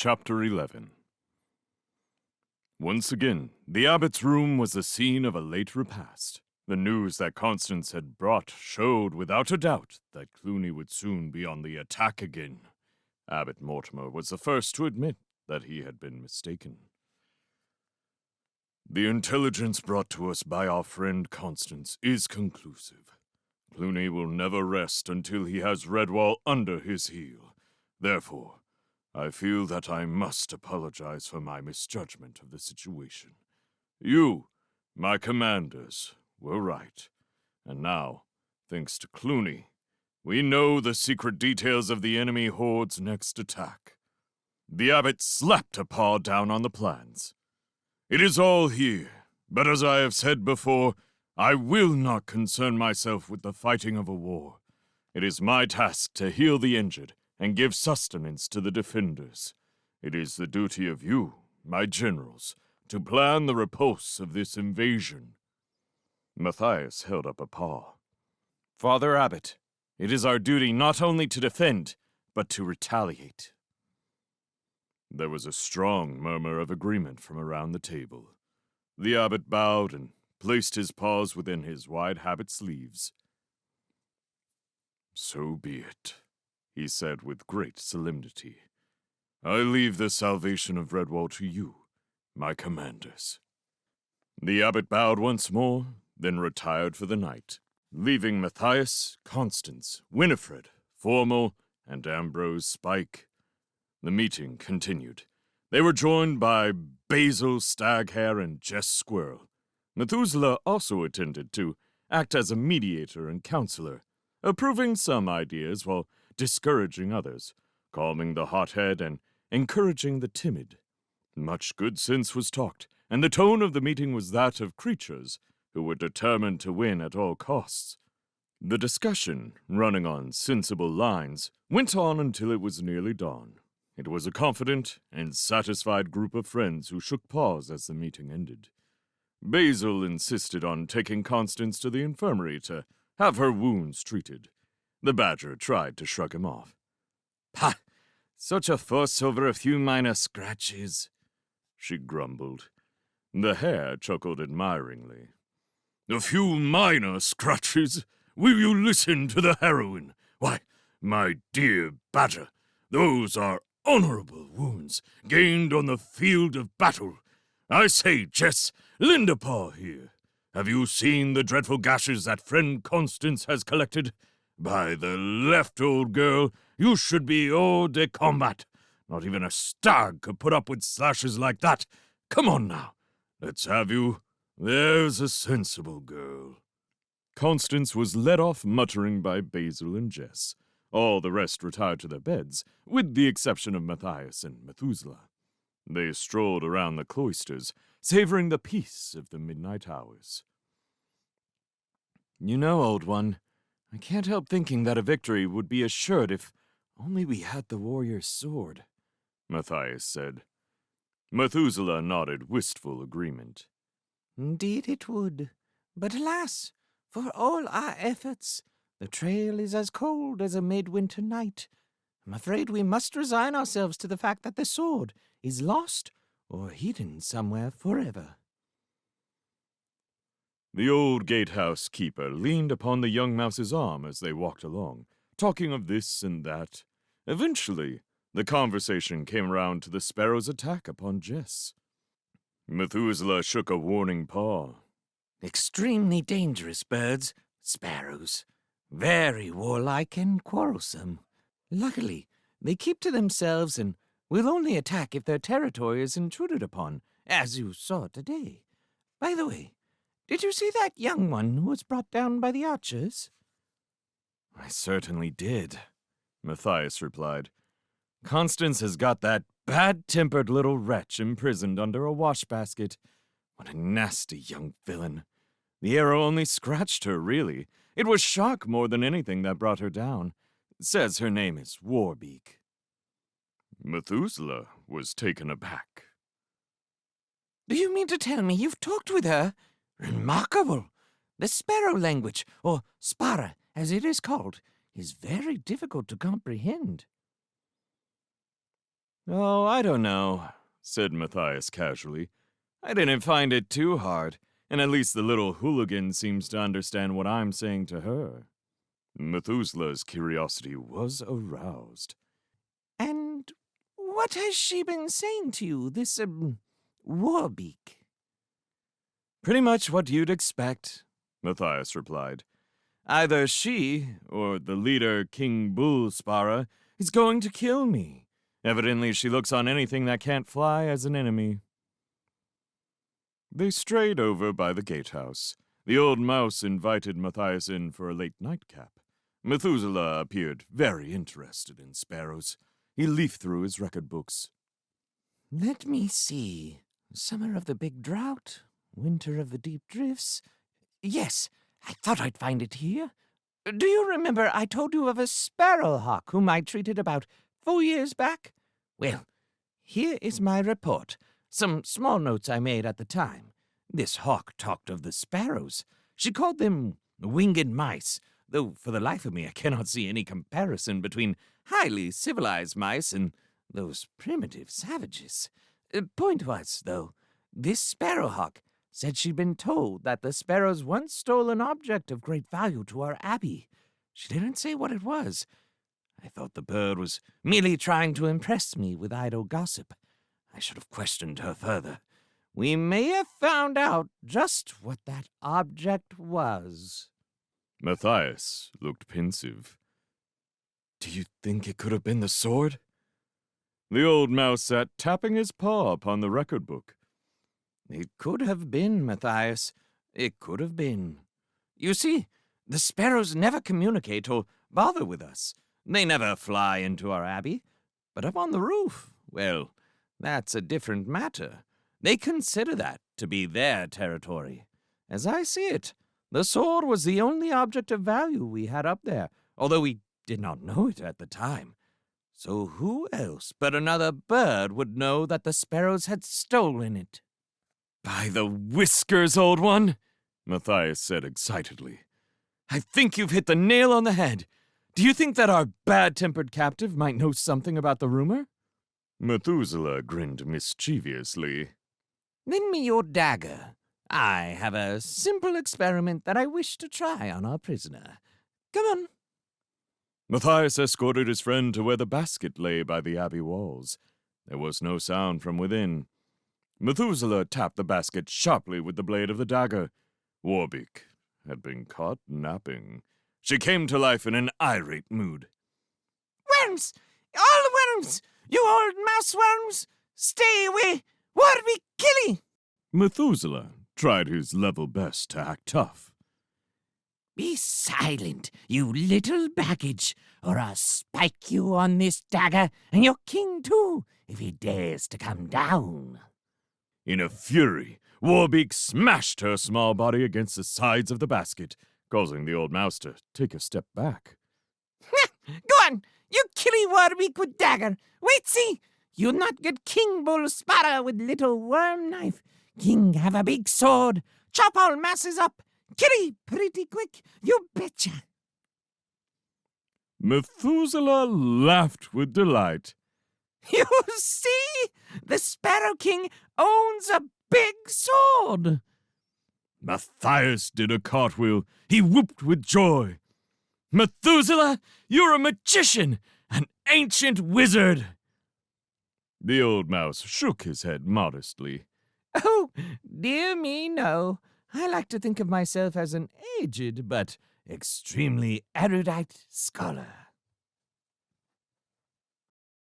Chapter 11. Once again, the abbot's room was the scene of a late repast. The news that Constance had brought showed without a doubt that Cluny would soon be on the attack again. Abbot Mortimer was the first to admit that he had been mistaken. The intelligence brought to us by our friend Constance is conclusive. Cluny will never rest until he has Redwall under his heel. Therefore, I feel that I must apologize for my misjudgment of the situation. You, my commanders, were right. And now, thanks to Cluny, we know the secret details of the enemy horde's next attack. The abbot slapped a paw down on the plans. It is all here, but as I have said before, I will not concern myself with the fighting of a war. It is my task to heal the injured and give sustenance to the defenders. It is the duty of you, my generals, to plan the repulse of this invasion. Matthias held up a paw. Father Abbot, it is our duty not only to defend, but to retaliate. There was a strong murmur of agreement from around the table. The abbot bowed and placed his paws within his wide habit sleeves. So be it, he said with great solemnity. I leave the salvation of Redwall to you, my commanders. The abbot bowed once more, then retired for the night, leaving Matthias, Constance, Winifred, Formal, and Ambrose Spike. The meeting continued. They were joined by Basil Staghair and Jess Squirrel. Methuselah also attended to act as a mediator and counselor, approving some ideas while discouraging others, calming the hothead and encouraging the timid. Much good sense was talked, and the tone of the meeting was that of creatures who were determined to win at all costs. The discussion, running on sensible lines, went on until it was nearly dawn. It was a confident and satisfied group of friends who shook paws as the meeting ended. Basil insisted on taking Constance to the infirmary to have her wounds treated. The badger tried to shrug him off. "Pah! Such a fuss over a few minor scratches," she grumbled. The hare chuckled admiringly. "A few minor scratches? Will you listen to the heroine? Why, my dear badger, those are honorable wounds gained on the field of battle. I say, Jess, lend a paw here. Have you seen the dreadful gashes that friend Constance has collected? By the left, old girl, you should be hors de combat. Not even a stag could put up with slashes like that. Come on now, let's have you. There's a sensible girl." Constance was led off muttering by Basil and Jess. All the rest retired to their beds, with the exception of Matthias and Methuselah. They strolled around the cloisters, savoring the peace of the midnight hours. "You know, old one, I can't help thinking that a victory would be assured if only we had the warrior's sword," Matthias said. Methuselah nodded wistful agreement. "Indeed it would. But alas, for all our efforts, the trail is as cold as a midwinter night. I'm afraid we must resign ourselves to the fact that the sword is lost or hidden somewhere forever." The old gatehouse keeper leaned upon the young mouse's arm as they walked along, talking of this and that. Eventually, the conversation came round to the sparrow's attack upon Jess. Methuselah shook a warning paw. "Extremely dangerous birds, sparrows. Very warlike and quarrelsome. Luckily, they keep to themselves and will only attack if their territory is intruded upon, as you saw today. By the way, did you see that young one who was brought down by the archers?" "I certainly did," Matthias replied. "Constance has got that bad-tempered little wretch imprisoned under a wash-basket. What a nasty young villain. The arrow only scratched her, really. It was shock more than anything that brought her down. Says her name is Warbeak." Methuselah was taken aback. "Do you mean to tell me you've talked with her? Remarkable! The sparrow language, or spara, as it is called, is very difficult to comprehend." Oh, I don't know, said Matthias casually. I didn't find it too hard, and at least the little hooligan seems to understand what I'm saying to her. Methuselah's curiosity was aroused. And what has she been saying to you, this, Warbeak? Pretty much what you'd expect, Matthias replied. Either she, or the leader, King Bullspara, is going to kill me. Evidently she looks on anything that can't fly as an enemy. They strayed over by the gatehouse. The old mouse invited Matthias in for a late nightcap. Methuselah appeared very interested in sparrows. He leafed through his record books. Let me see. Summer of the Big Drought, Winter of the Deep Drifts. Yes, I thought I'd find it here. Do you remember I told you of a sparrowhawk whom I treated about 4 years back? Well, here is my report. Some small notes I made at the time. This hawk talked of the sparrows. She called them winged mice, though for the life of me I cannot see any comparison between highly civilized mice and those primitive savages. Point was, though, this sparrowhawk said she'd been told that the sparrows once stole an object of great value to our abbey. She didn't say what it was. I thought the bird was merely trying to impress me with idle gossip. I should have questioned her further. We may have found out just what that object was. Matthias looked pensive. Do you think it could have been the sword? The old mouse sat tapping his paw upon the record book. It could have been, Matthias. It could have been. You see, the sparrows never communicate or bother with us. They never fly into our abbey. But up on the roof, well, that's a different matter. They consider that to be their territory. As I see it, the sword was the only object of value we had up there, although we did not know it at the time. So who else but another bird would know that the sparrows had stolen it? By the whiskers, old one, Matthias said excitedly. I think you've hit the nail on the head. Do you think that our bad-tempered captive might know something about the rumor? Methuselah grinned mischievously. Lend me your dagger. I have a simple experiment that I wish to try on our prisoner. Come on. Matthias escorted his friend to where the basket lay by the abbey walls. There was no sound from within. Methuselah tapped the basket sharply with the blade of the dagger. Warbeak had been caught napping. She came to life in an irate mood. Worms! All worms! You old mouse worms! Stay away! Warbeak killy! Methuselah tried his level best to act tough. Be silent, you little baggage, or I'll spike you on this dagger, and your king too, if he dares to come down. In a fury, Warbeak smashed her small body against the sides of the basket, causing the old mouse to take a step back. Go on, you killy Warbeak with dagger. Wait, see, you'll not get King Bullspara with little worm knife. King have a big sword, chop all masses up. Killy pretty quick, you betcha. Methuselah laughed with delight. You see, the Sparrow King owns a big sword. Matthias did a cartwheel. He whooped with joy. Methuselah, you're a magician, an ancient wizard. The old mouse shook his head modestly. Oh, dear me, no. I like to think of myself as an aged but extremely erudite scholar.